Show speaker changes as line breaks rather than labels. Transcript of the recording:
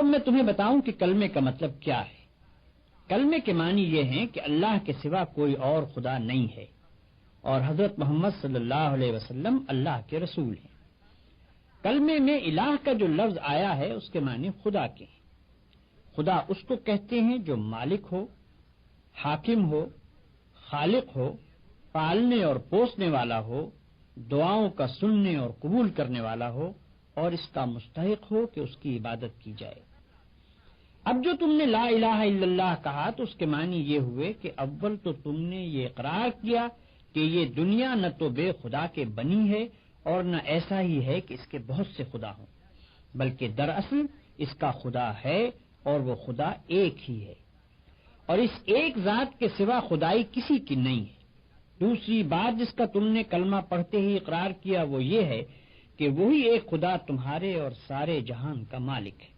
میں تمہیں بتاؤں کہ کلمے کا مطلب کیا ہے۔ کلمے کے معنی یہ ہیں کہ اللہ کے سوا کوئی اور خدا نہیں ہے اور حضرت محمد صلی اللہ علیہ وسلم اللہ کے رسول ہیں۔ کلمے میں الہ کا جو لفظ آیا ہے اس کے معنی خدا کے ہیں۔ خدا اس کو کہتے ہیں جو مالک ہو، حاکم ہو، خالق ہو، پالنے اور پوسنے والا ہو، دعاؤں کا سننے اور قبول کرنے والا ہو اور اس کا مستحق ہو کہ اس کی عبادت کی جائے۔ اب جو تم نے لا الہ الا اللہ کہا تو اس کے معنی یہ ہوئے کہ اول تو تم نے یہ اقرار کیا کہ یہ دنیا نہ تو بے خدا کے بنی ہے اور نہ ایسا ہی ہے کہ اس کے بہت سے خدا ہوں، بلکہ دراصل اس کا خدا ہے اور وہ خدا ایک ہی ہے، اور اس ایک ذات کے سوا خدائی کسی کی نہیں ہے۔ دوسری بات جس کا تم نے کلمہ پڑھتے ہی اقرار کیا وہ یہ ہے کہ وہی ایک خدا تمہارے اور سارے جہان کا مالک ہے۔